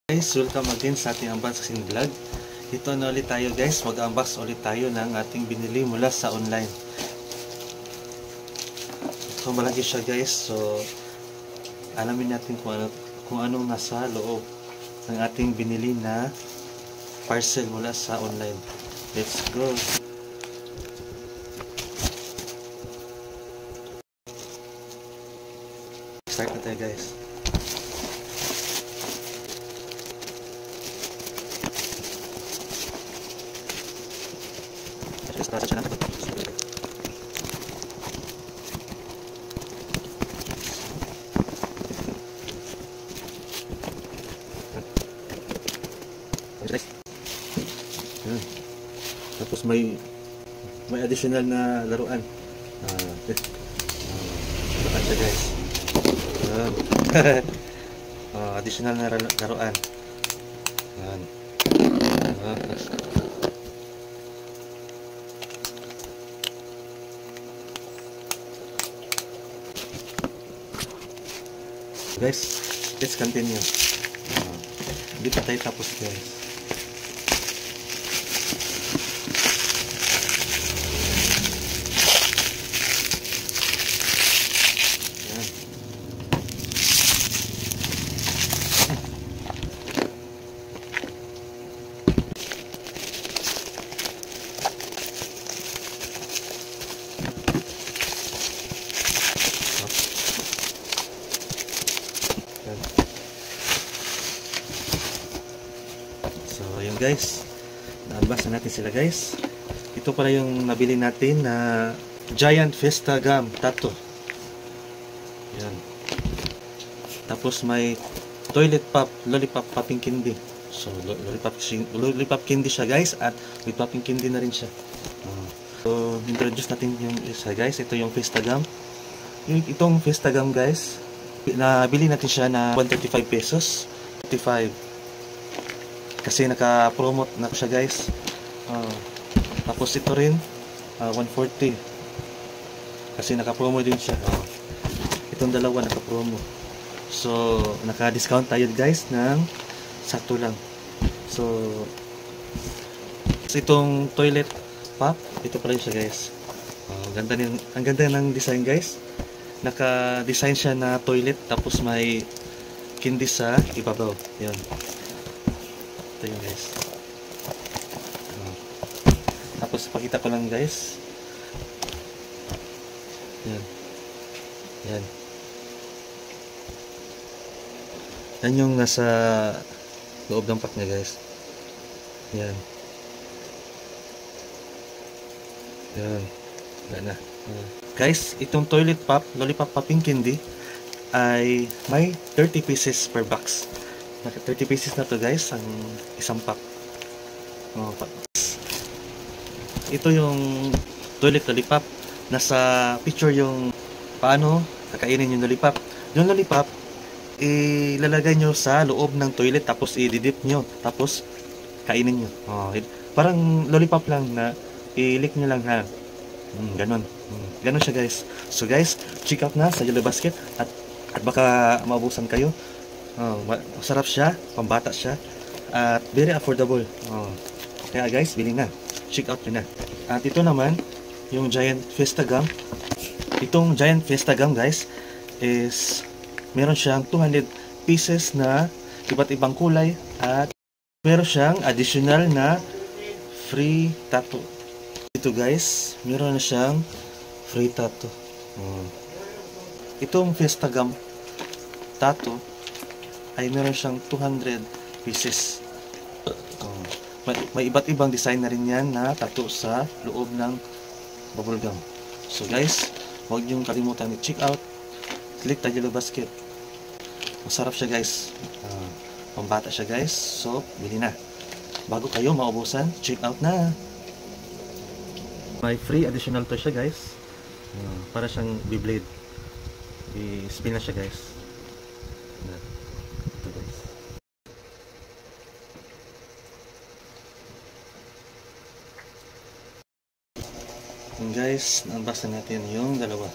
Guys, welcome again sa ating unboxing vlog. Ito na ulit tayo guys, mag-unbox ulit tayo ng ating binili mula sa online. So malaki siya guys, so alamin natin kung anong nasa loob ng ating binili na parcel mula sa online. Let's go! Start na tayo guys. Tapos may additional na laruan. Laruan siya guys. Additional na laruan. Guys, let's continue. Hindi pa tayo tapos guys. So ayun guys, na-unbox na natin sila guys. Ito pala yung nabili natin na Giant Fiesta Gum Tattoo. Yan. Tapos may Toilet Pop, Lollipop Popping Candy. So lollipop candy siya guys, at with popping candy na rin siya. So introduce natin yung isa guys. Ito yung Fiesta Gum. Itong Fiesta Gum guys, nabili natin siya na 135 pesos. 35 kasi naka-promote na siya guys. Tapos ito rin 140 kasi naka-promo din siya. Itong dalawa naka-promo. So naka-discount tayo guys ng sakto lang. So itong toilet pop, ito pala siya guys. Ang ganda ng design guys. Naka-design siya na toilet, tapos may candy sa ibabaw. Yan. Ito yun guys. Tapos pakita ko lang guys. Yan. Yan. Yan yung nasa loob ng pack niya guys. Yan. Yan. Wala na. Guys, itong toilet pop, lollipop popping candy ay may 30 pieces per box. 30 pieces na to guys, ang isang pack. Ito yung toilet lollipop. Nasa picture yung paano kakainin yung lollipop. Yung lollipop, ilalagay nyo sa loob ng toilet, tapos i-dip nyo, tapos kainin nyo. Parang lollipop lang na i-lick nyo lang ha. Ganon. Ganon siya guys. So guys, check out na sa Yellow Basket, at baka maubusan kayo. Masarap siya, pambata siya, at very affordable. Kaya guys, bili na. Check out nyo na. At ito naman, yung Giant Fiesta Gum. Itong Giant Fiesta Gum guys, is meron siyang 200 pieces na iba't ibang kulay, at meron siyang additional na free tattoo. Ito guys, meron na siyang free tattoo. Itong Fiesta Gum tattoo ay meron siyang 200 pieces. May iba't ibang design na rin yan na tattoo sa loob ng bubble gum. So guys, huwag niyong kalimutan i-check out. Click the Yellow Basket. Masarap siya guys. Pambata siya guys. So, bili na. Bago kayo maubusan, check out na. May free additional to siya guys. Para siyang Beyblade. I-spin na siya guys. Ito guys. Guys, unbox na natin yung dalawa.